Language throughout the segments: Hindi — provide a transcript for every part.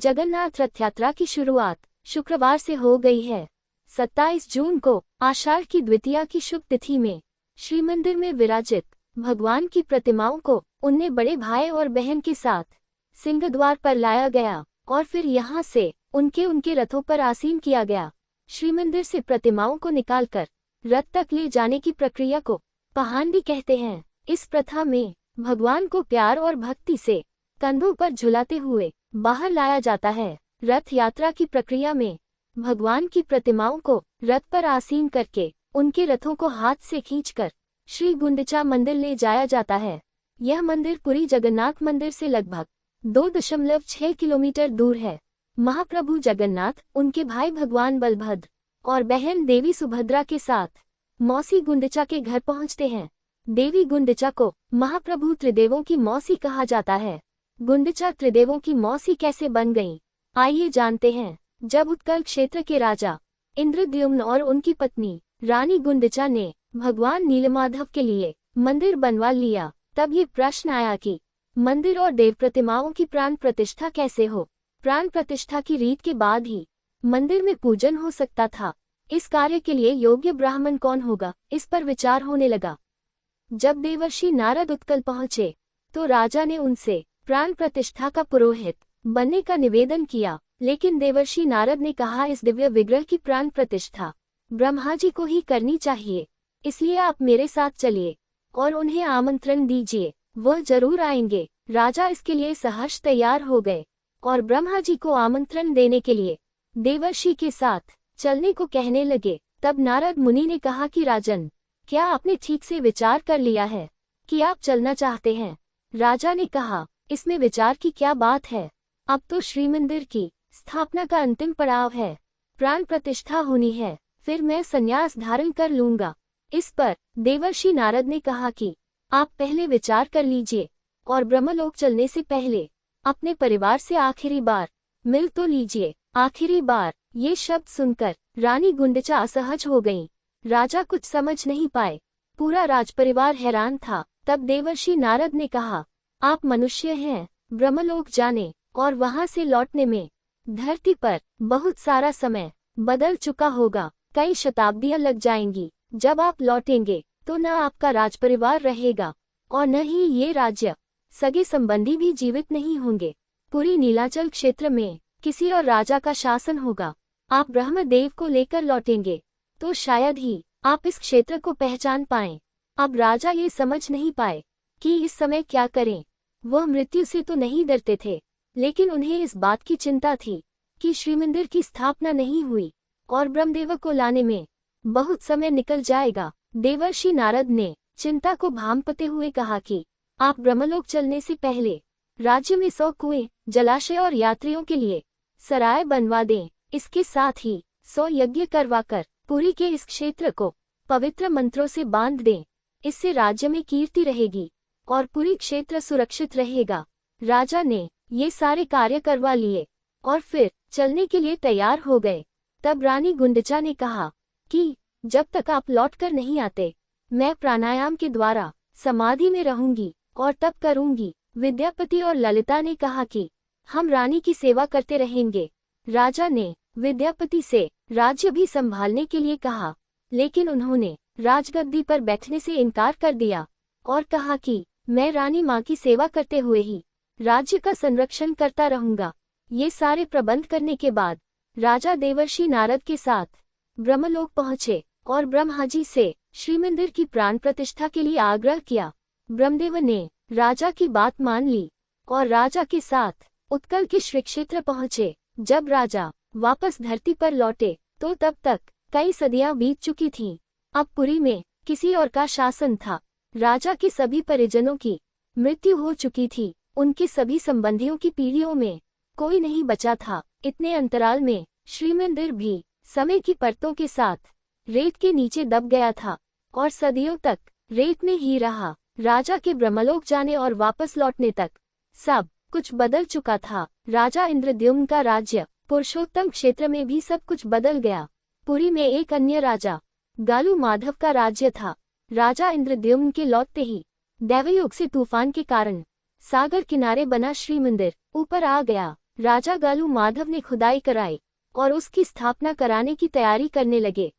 जगन्नाथ रथ यात्रा की शुरुआत शुक्रवार से हो गई है। 27 जून को आषाढ़ की द्वितीया की शुभ तिथि में श्री मंदिर में विराजित भगवान की प्रतिमाओं को उनने बड़े भाई और बहन के साथ सिंहद्वार पर लाया गया और फिर यहाँ से उनके रथों पर आसीन किया गया। श्री मंदिर से प्रतिमाओं को निकालकर रथ तक ले जाने की प्रक्रिया को पहांडी कहते हैं। इस प्रथा में भगवान को प्यार और भक्ति से कंधों पर झुलाते हुए बाहर लाया जाता है। रथ यात्रा की प्रक्रिया में भगवान की प्रतिमाओं को रथ पर आसीन करके उनके रथों को हाथ से खींचकर श्री गुंडिचा मंदिर ले जाया जाता है। यह मंदिर पुरी जगन्नाथ मंदिर से लगभग 2.6 किलोमीटर दूर है। महाप्रभु जगन्नाथ उनके भाई भगवान बलभद्र और बहन देवी सुभद्रा के साथ मौसी गुंडिचा के घर पहुंचते हैं। देवी गुंडिचा को महाप्रभु त्रिदेवों की मौसी कहा जाता है। गुंडिचा त्रिदेवों की मौसी कैसे बन गईं? आइए जानते हैं। जब उत्कल क्षेत्र के राजा इंद्रद्युम्न और उनकी पत्नी रानी गुंडिचा ने भगवान नीलमाधव के लिए मंदिर बनवा लिया, तब ये प्रश्न आया कि मंदिर और देव प्रतिमाओं की प्राण प्रतिष्ठा कैसे हो। प्राण प्रतिष्ठा की रीत के बाद ही मंदिर में पूजन हो सकता था। इस कार्य के लिए योग्य ब्राह्मण कौन होगा, इस पर विचार होने लगा। जब देवर्षि नारद उत्कल पहुंचे तो राजा ने उनसे प्राण प्रतिष्ठा का पुरोहित बनने का निवेदन किया, लेकिन देवर्षि नारद ने कहा इस दिव्य विग्रह की प्राण प्रतिष्ठा ब्रह्मा जी को ही करनी चाहिए, इसलिए आप मेरे साथ चलिए और उन्हें आमंत्रण दीजिए, वह जरूर आएंगे। राजा इसके लिए सहर्ष तैयार हो गए और ब्रह्मा जी को आमंत्रण देने के लिए देवर्षि के साथ चलने को कहने लगे। तब नारद मुनि ने कहा कि राजन, क्या आपने ठीक से विचार कर लिया है कि आप चलना चाहते हैं? राजा ने कहा, इसमें विचार की क्या बात है, अब तो श्री मंदिर की स्थापना का अंतिम पड़ाव है, प्राण प्रतिष्ठा होनी है, फिर मैं संन्यास धारण कर लूंगा। इस पर देवर्षि नारद ने कहा कि आप पहले विचार कर लीजिए और ब्रह्मलोक चलने से पहले अपने परिवार से आखिरी बार मिल तो लीजिए। आखिरी बार ये शब्द सुनकर रानी गुंडिचा असहज हो गईं। राजा कुछ समझ नहीं पाए, पूरा राजपरिवार हैरान था। तब देवर्षि नारद ने कहा, आप मनुष्य हैं, ब्रह्मलोक जाने और वहां से लौटने में धरती पर बहुत सारा समय बदल चुका होगा, कई शताब्दियां लग जाएंगी। जब आप लौटेंगे तो न आपका राजपरिवार रहेगा और न ही ये राज्य, सगे संबंधी भी जीवित नहीं होंगे। पूरी नीलाचल क्षेत्र में किसी और राजा का शासन होगा। आप ब्रह्मदेव को लेकर लौटेंगे तो शायद ही आप इस क्षेत्र को पहचान पाएं। अब राजा ये समझ नहीं पाए कि इस समय क्या करें। वह मृत्यु से तो नहीं डरते थे, लेकिन उन्हें इस बात की चिंता थी कि श्री मंदिर की स्थापना नहीं हुई और ब्रह्मदेव को लाने में बहुत समय निकल जाएगा। देवर्षि नारद ने चिंता को भांपते हुए कहा कि आप ब्रह्मलोक चलने से पहले राज्य में 100 कुएं, जलाशय और यात्रियों के लिए सराय बनवा दें। इसके साथ ही 100 यज्ञ करवाकर पुरी के इस क्षेत्र को पवित्र मंत्रों से बांध दें। इससे राज्य में कीर्ति रहेगी और पुरी क्षेत्र सुरक्षित रहेगा। राजा ने ये सारे कार्य करवा लिए और फिर चलने के लिए तैयार हो गए। तब रानी गुंडिचा ने कहा कि जब तक आप लौटकर नहीं आते, मैं प्राणायाम के द्वारा समाधि में रहूंगी और तप करूंगी। विद्यापति और ललिता ने कहा कि हम रानी की सेवा करते रहेंगे। राजा ने विद्यापति से राज्य भी संभालने के लिए कहा, लेकिन उन्होंने राजगद्दी पर बैठने से इनकार कर दिया और कहा कि मैं रानी माँ की सेवा करते हुए ही राज्य का संरक्षण करता रहूंगा। ये सारे प्रबंध करने के बाद राजा देवर्षि नारद के साथ ब्रह्मलोक पहुंचे और ब्रह्मा जी से श्री मंदिर की प्राण प्रतिष्ठा के लिए आग्रह किया। ब्रह्मदेव ने राजा की बात मान ली और राजा के साथ उत्कल के श्री क्षेत्र पहुंचे। जब राजा वापस धरती पर लौटे तो तब तक कई सदियां बीत चुकी थीं। अब पुरी में किसी और का शासन था। राजा के सभी परिजनों की मृत्यु हो चुकी थी। उनके सभी संबंधियों की पीढ़ियों में कोई नहीं बचा था। इतने अंतराल में श्री मंदिर भी समय की परतों के साथ रेत के नीचे दब गया था और सदियों तक रेत में ही रहा। राजा के ब्रह्मलोक जाने और वापस लौटने तक सब कुछ बदल चुका था। राजा इंद्रद्युम्न का राज्य पुरुषोत्तम क्षेत्र में भी सब कुछ बदल गया। पुरी में एक अन्य राजा गालू माधव का राज्य था। राजा इंद्रद्युम्न के लौटते ही दैवयोग से तूफान के कारण सागर किनारे बना श्री मंदिर ऊपर आ गया। राजा गालू माधव ने खुदाई कराई और उसकी स्थापना कराने की तैयारी करने लगे।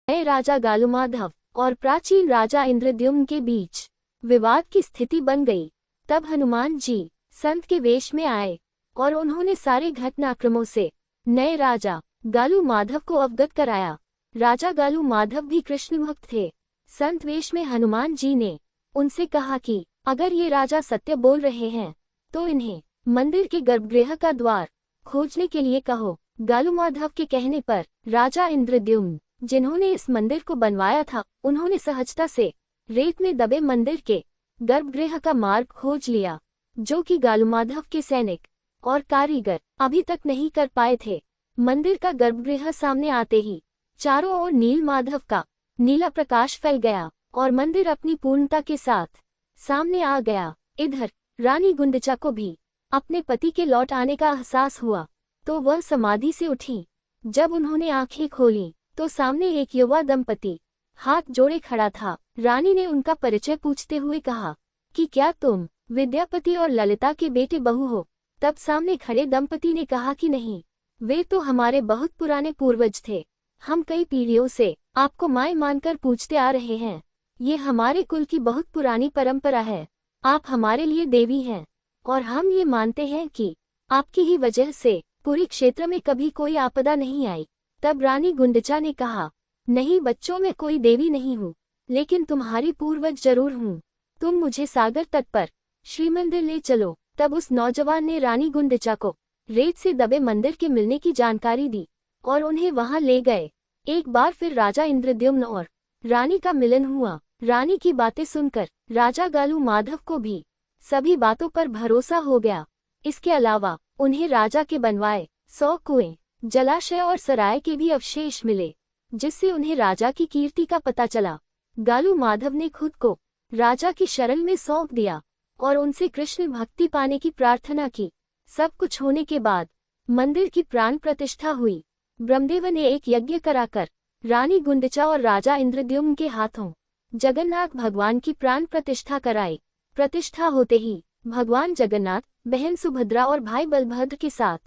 नए राजा गालू माधव और प्राचीन राजा इंद्रद्युम्न के बीच विवाद की स्थिति बन गई। तब हनुमान जी संत के वेश में आए और उन्होंने सारे घटनाक्रमों से नए राजा गालू माधव को अवगत कराया। राजा गालू माधव भी कृष्ण भक्त थे। संत वेश में हनुमान जी ने उनसे कहा कि अगर ये राजा सत्य बोल रहे हैं तो इन्हें मंदिर के गर्भगृह का द्वार खोजने के लिए कहो। गालू माधव के कहने पर राजा इंद्रद्युम्न, जिन्होंने इस मंदिर को बनवाया था, उन्होंने सहजता से रेत में दबे मंदिर के गर्भगृह का मार्ग खोज लिया, जो कि गालू माधव के सैनिक और कारीगर अभी तक नहीं कर पाए थे। मंदिर का गर्भगृह सामने आते ही चारों ओर नील माधव का नीला प्रकाश फैल गया और मंदिर अपनी पूर्णता के साथ सामने आ गया। इधर रानी गुंडचा को भी अपने पति के लौट आने का एहसास हुआ तो वह समाधि से उठी। जब उन्होंने आंखें खोली तो सामने एक युवा दंपति हाथ जोड़े खड़ा था। रानी ने उनका परिचय पूछते हुए कहा कि क्या तुम विद्यापति और ललिता के बेटे बहू हो? तब सामने खड़े दंपति ने कहा कि नहीं, वे तो हमारे बहुत पुराने पूर्वज थे। हम कई पीढ़ियों से आपको माय मानकर पूछते आ रहे हैं। ये हमारे कुल की बहुत पुरानी परंपरा है। आप हमारे लिए देवी हैं और हम ये मानते हैं कि आपकी ही वजह से पूरी क्षेत्र में कभी कोई आपदा नहीं आई। तब रानी गुंडचा ने कहा, नहीं बच्चों, में कोई देवी नहीं हूँ, लेकिन तुम्हारी पूर्वज जरूर हूँ। तुम मुझे सागर तट पर श्रीमंदिर ले चलो। तब उस नौजवान ने रानी गुंडचा को रेत से दबे मंदिर के मिलने की जानकारी दी और उन्हें वहां ले गए। एक बार फिर राजा इंद्रद्युम्न और रानी का मिलन हुआ। रानी की बातें सुनकर राजा गालू माधव को भी सभी बातों पर भरोसा हो गया। इसके अलावा उन्हें राजा के बनवाए 100 कुएं, जलाशय और सराय के भी अवशेष मिले, जिससे उन्हें राजा की कीर्ति का पता चला। गालू माधव ने खुद को राजा की शरण में सौंप दिया और उनसे कृष्ण भक्ति पाने की प्रार्थना की। सब कुछ होने के बाद मंदिर की प्राण प्रतिष्ठा हुई। ब्रह्मदेव ने एक यज्ञ कराकर रानी गुंडचा और राजा इंद्रद्युम्न के हाथों जगन्नाथ भगवान की प्राण प्रतिष्ठा कराई। प्रतिष्ठा होते ही भगवान जगन्नाथ बहन सुभद्रा और भाई बलभद्र के साथ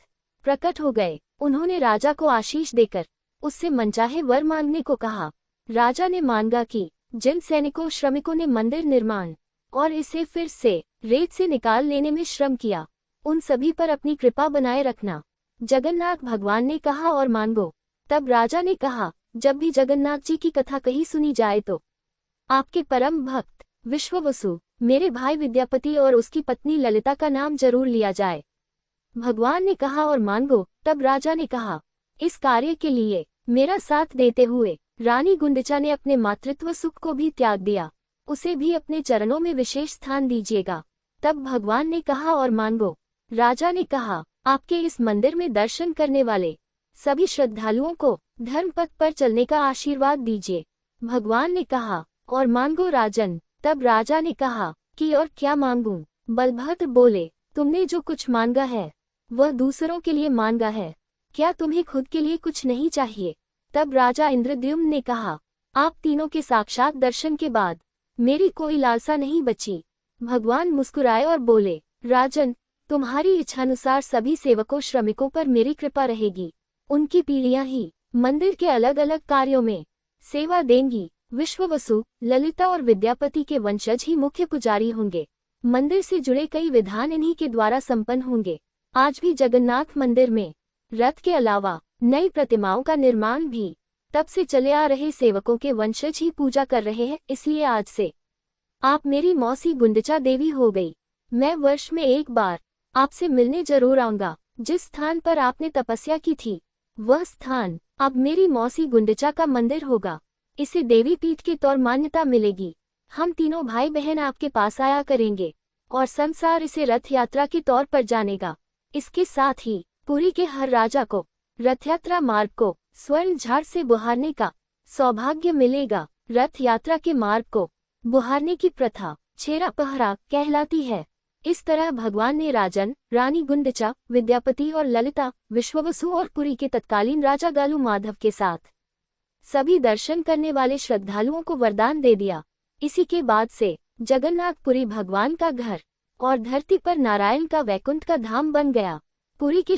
प्रकट हो गए। उन्होंने राजा को आशीष देकर उससे मनचाहे वर मांगने को कहा। राजा ने मांगा कि जिन सैनिकों श्रमिकों ने मंदिर निर्माण और इसे फिर से रेत से निकाल लेने में श्रम किया, उन सभी पर अपनी कृपा बनाए रखना। जगन्नाथ भगवान ने कहा, और मांगो। तब राजा ने कहा, जब भी जगन्नाथ जी की कथा कहीं सुनी जाए तो आपके परम भक्त विश्ववसु, मेरे भाई विद्यापति और उसकी पत्नी ललिता का नाम जरूर लिया जाए। भगवान ने कहा, और मांगो। तब राजा ने कहा, इस कार्य के लिए मेरा साथ देते हुए रानी गुंडचा ने अपने मातृत्व सुख को भी त्याग दिया, उसे भी अपने चरणों में विशेष स्थान दीजिएगा। तब भगवान ने कहा, और मांगो। राजा ने कहा, आपके इस मंदिर में दर्शन करने वाले सभी श्रद्धालुओं को धर्म पथ पर चलने का आशीर्वाद दीजिए। भगवान ने कहा, और मांगो राजन। तब राजा ने कहा कि और क्या मांगूं? बलभद्र बोले, तुमने जो कुछ मांगा है वह दूसरों के लिए मांगा है, क्या तुम्हें खुद के लिए कुछ नहीं चाहिए? तब राजा इंद्रद्युम्न ने कहा, आप तीनों के साक्षात दर्शन के बाद मेरी कोई लालसा नहीं बची। भगवान मुस्कुराए और बोले, राजन, तुम्हारी इच्छानुसार सभी सेवकों श्रमिकों पर मेरी कृपा रहेगी। उनकी पीढ़ियां ही मंदिर के अलग अलग कार्यों में सेवा देंगी। विश्ववसु, ललिता और विद्यापति के वंशज ही मुख्य पुजारी होंगे। मंदिर से जुड़े कई विधान इन्हीं के द्वारा संपन्न होंगे। आज भी जगन्नाथ मंदिर में रथ के अलावा नई प्रतिमाओं का निर्माण भी तब से चले आ रहे सेवकों के वंशज ही पूजा कर रहे हैं। इसलिए आज से आप मेरी मौसी गुंडचा देवी हो गई। मैं वर्ष में एक बार आपसे मिलने जरूर आऊंगा। जिस स्थान पर आपने तपस्या की थी वह स्थान अब मेरी मौसी गुंडचा का मंदिर होगा। इसे देवी पीठ के तौर मान्यता मिलेगी। हम तीनों भाई बहन आपके पास आया करेंगे और संसार इसे रथ यात्रा के तौर पर जानेगा। इसके साथ ही पुरी के हर राजा को रथ यात्रा मार्ग को स्वर्ण झाड़ से बुहारने का सौभाग्य मिलेगा। रथ यात्रा के मार्ग को बुहारने की प्रथा छेरा पहरा कहलाती है। इस तरह भगवान ने राजन, रानी गुंडचा, विद्यापति और ललिता, विश्ववसु और पुरी के तत्कालीन राजा गालू माधव के साथ सभी दर्शन करने वाले श्रद्धालुओं को वरदान दे दिया। इसी के बाद से जगन्नाथपुरी भगवान का घर और धरती पर नारायण का वैकुंठ का धाम बन गया। पुरी की